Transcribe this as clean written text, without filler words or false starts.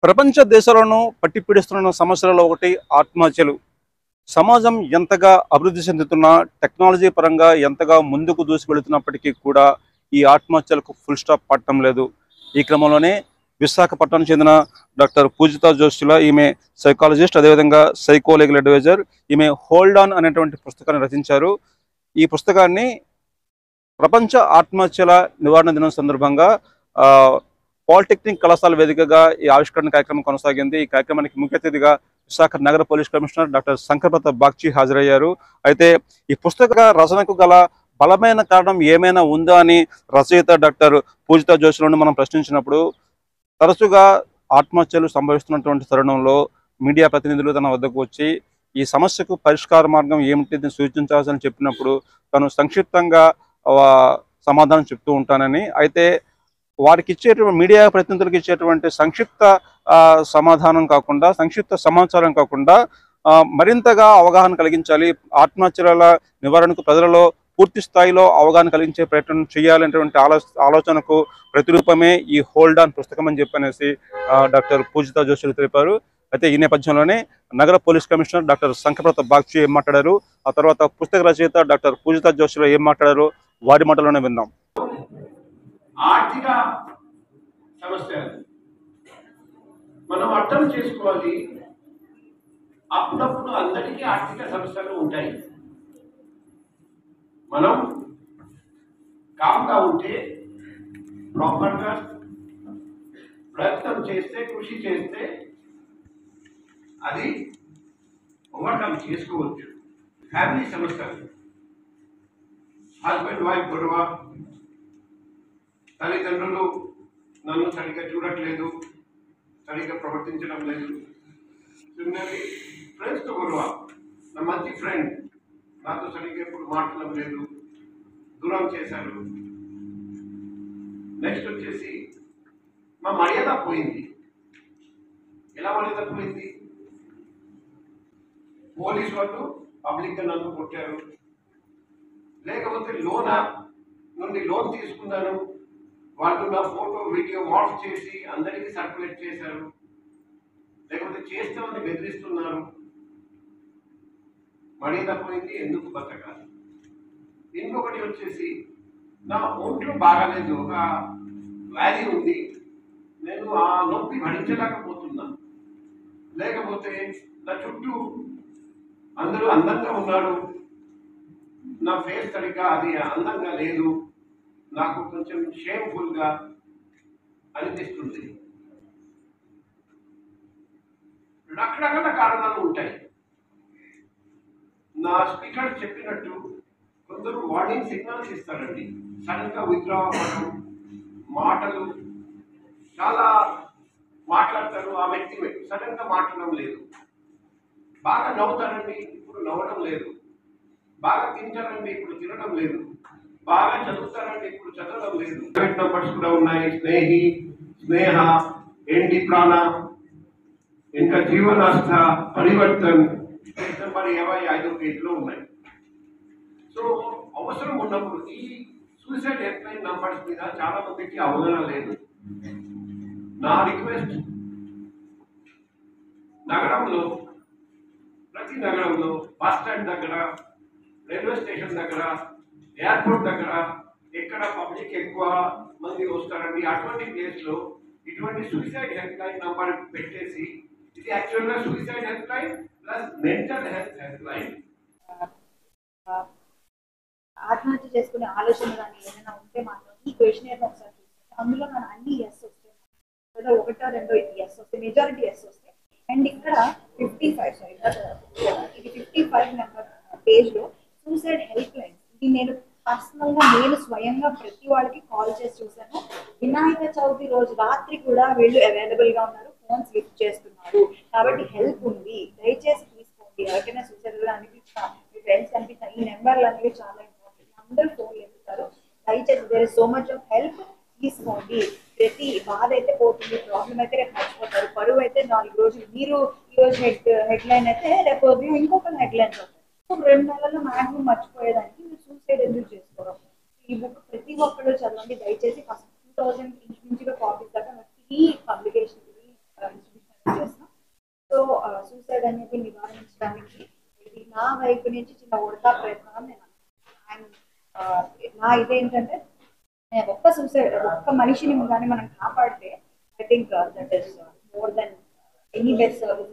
ప్రపంచ దేశాలను పట్టిపీడిస్తున్న సమస్యలలో ఒకటి ఆత్మహత్యలు. సమాజం ఎంతగా అభివృద్ధి చెందుతున్నా, టెక్నాలజీ పరంగా ఎంతగా ముందుకు దూసుకెళ్తున్నప్పటికీ కూడా ఈ ఆత్మహత్యలకు ఫుల్ స్టాప్ పట్టడం లేదు. ఈ క్రమంలోనే విశాఖపట్నానికి చెందిన డాక్టర్ పూజితా జోషుల, ఈమె సైకాలజిస్ట్, అదేవిధంగా సైకో లీగల్ అడ్వైజర్. ఈమె హోల్డ్ ఆన్ అనేటువంటి పుస్తకాన్ని రచించారు. ఈ పుస్తకాన్ని ప్రపంచ ఆత్మహత్యల నివారణ దినం సందర్భంగా పాలిటెక్నిక్ కళాశాల వేదికగా ఈ ఆవిష్కరణ కార్యక్రమం కొనసాగింది. ఈ కార్యక్రమానికి ముఖ్య అతిథిగా విశాఖ నగర police commissioner doctor Shankar Pratap Bagchi హాజరయ్యారు. అయితే ఈ పుస్తక రచనకు గల బలమైన కారణం ఏమైనా ఉందా అని రచయిత డాక్టర్ పూజితా జోషులను మనం ప్రశ్నించినప్పుడు, తరచుగా ఆత్మహత్యలు సంభవిస్తున్నటువంటి తరుణంలో మీడియా ప్రతినిధులు తన వద్దకు వచ్చి ఈ సమస్యకు పరిష్కార మార్గం ఏమిటి సూచించాల్సి చెప్పినప్పుడు తను సంక్షిప్తంగా సమాధానం చెప్తూ ఉంటానని, అయితే వారికి ఇచ్చేటువంటి మీడియా ప్రతినిధులకు ఇచ్చేటువంటి సంక్షిప్త సమాధానం కాకుండా, సంక్షిప్త సమాచారం కాకుండా మరింతగా అవగాహన కలిగించాలి, ఆత్మహత్యల నివారణకు ప్రజలలో పూర్తి స్థాయిలో అవగాహన కలిగించే ప్రయత్నం చేయాలనేటువంటి ఆలోచనకు ప్రతిరూపమే ఈ హోల్డ్ ఆన్ పుస్తకం అని చెప్పనేసి డాక్టర్ పూజితా జోషులు తెలిపారు. అయితే ఈ నేపథ్యంలోనే నగర police commissioner doctor Shankar Pratap Bagchi ఏం మాట్లాడారు, ఆ తర్వాత పుస్తక రచయిత డాక్టర్ పూజితా జోషులు ఏం మాట్లాడారు, వారి మాటలోనే విందాం. ఆర్థిక సమస్యలు మనం అర్థం చేసుకోవాలి. అప్పుడప్పుడు అందరికీ ఆర్థిక సమస్యలు ఉంటాయి. మనం కామ్గా ఉంటే, ప్రాపర్గా ప్రయత్నం చేస్తే, కృషి చేస్తే అది ఓవర్కమ్ చేసుకోవచ్చు. ఫ్యామిలీ సమస్యలు, హస్బెండ్ వైఫ్ గొడవ, తల్లిదండ్రులు నన్ను సరిగ్గా చూడట్లేదు, సరిగ్గా ప్రవర్తించడం లేదు, సిమిలర్లీ ఫ్రెండ్స్తో గొడవ, నా మంచి ఫ్రెండ్ నాతో సరిగ్గా ఎప్పుడు మాట్లాడడం లేదు, దూరం చేశారు. నెక్స్ట్ వచ్చేసి మా మర్యాద పోయింది. ఎలా మర్యాద పోయింది? పోలీసు వాళ్ళు పబ్లిక్గా నన్ను కొట్టారు, లేకపోతే లోన్ నుండి లోన్ తీసుకున్నాను, వాళ్ళు నా ఫోటో వీడియో మార్ఫ్ చేసి అందరికీ సర్క్యులేట్ చేశారు, లేకపోతే చేస్తామని బెదిరిస్తున్నారు. మర్యాద పోయింది, ఎందుకు బతకాలి? ఇంకొకటి వచ్చేసి నా ఒంట్లో బాగాలేదు, ఒక వ్యాధి ఉంది, నేను ఆ నొప్పి భరించలేకపోతున్నా, లేకపోతే నా చుట్టూ అందరూ అందంగా ఉన్నారు, నా ఫేస్ సరిగ్గా అది అందంగా లేదు, నాకు కొంచెం షేమ్ఫుల్గా అనిపిస్తుంది. రకరకాల కారణాలు ఉంటాయి. నా స్పీకర్ చెప్పినట్టు కొందరు వార్నింగ్ సిగ్నల్స్ ఇస్తారండి. సడన్గా విత్డ్రా అవ్వడం, మాటలు చాలా మాట్లాడతారు, ఆ వ్యక్తి సడన్గా మాట్లాడడం లేదు. బాగా నవ్వుతారండి, ఇప్పుడు నవ్వడం లేదు. బాగా తింటారండి, ఇప్పుడు తినడం లేదు. బాగా చదువుతారండి, ఇప్పుడు చదవడం లేదు. ప్రైవేట్ నంబర్స్ కూడా ఉన్నాయి. స్నేహి, స్నేహ, ఏంటి ప్రాణ, ఇంకా జీవనాస్థ, పరివర్తన్, పేజ్ నెంబర్ 25 పేజీలో ఉన్నాయి. సో అవసరం ఉన్నప్పుడు ఈ సూసైడ్ హెల్ప్ లైన్ నంబర్స్ మీద చాలా మందికి అవగాహన లేదు. నా రిక్వెస్ట్, నగరంలో ప్రతి నగరంలో బస్ స్టాండ్ దగ్గర, రైల్వే స్టేషన్ దగ్గర, ఎయిర్పోర్ట్ దగ్గర, ఎక్కడ పబ్లిక్ ఎక్కువ మంది వస్తారండి, అటువంటి ప్లేస్లో ఇటువంటి సూసైడ్ హెల్ప్ లైన్ నంబర్ పెట్టేసి, ఇది యాక్చువల్గా suicide help line plus mental health help line. ఆత్మహత్య చేసుకునే ఆలోచన కానీ ఏదైనా ఉంటే మాత్రం ఈ క్వశ్చనర్ ఒకసారి చూస్తే అందులో ನಾನು అన్ని ఎస్ వస్తాయి, లేదా ఒకటో రెండో ఎస్ వస్తాయి, మెజారిటీ ఎస్ వస్తాయి. అండ్ ఇక్కడ 55 ఇది 55 నెంబర్ పేజ్లో సూసైడ్ హెల్ప్ లైన్. ఇది నేను పర్సనల్గా నేను స్వయంగా ప్రతి వాళ్ళకి కాల్ చేసి చూశాను. వినాయక చవితి రోజు రాత్రి కూడా వీళ్ళు అవైలబుల్గా ఉన్నారు, ఫోన్స్ లిఫ్ట్ చేస్తున్నారు. కాబట్టి హెల్ప్ ఉంది, దయచేసి తీసుకోండి. ఎవరికైనా సూసైడ్ అనిపించినా, మీ ఫ్రెండ్స్ అనిపించినా ఈ నెంబర్లు అనేవి చాలా ఇంపార్టెంట్. అందరూ ఫోన్ ఎత్తుతారు. దయచేసి there is so much of help, తీసుకోండి. ప్రతి బాధ అయితే పోతుంది, ప్రాబ్లం అయితే రేపు మర్చిపోతారు, పరువు అయితే 4 రోజులు, మీరు ఈరోజు హెడ్లైన్ అయితే రేపు ఉదయం ఇంకొక హెడ్లైన్స్ వస్తాయి. సో 2 నెలల్లో మ్యాక్సిమం మర్చిపోయేదానికి మీరు సూసైడ్ ఎందుకు చేసుకోవడం? ఈ బుక్ ప్రతి ఒక్కళ్ళు చదవండి దయచేసి. ఫస్ట్ 2000 ఇంచుమించుగా కాపీస్ దాకా 3 పబ్లికేషన్ సూసైడ్ అనేది నివారించడానికి ఇది నా వైపు నుంచి చిన్న ఉడతా ప్రయత్నం అని నేను నా ఇదేంటంటే ఒక్క సూసైడ్ ఒక్క మనిషిని కానీ మనం కాపాడితే I think that is more than any best service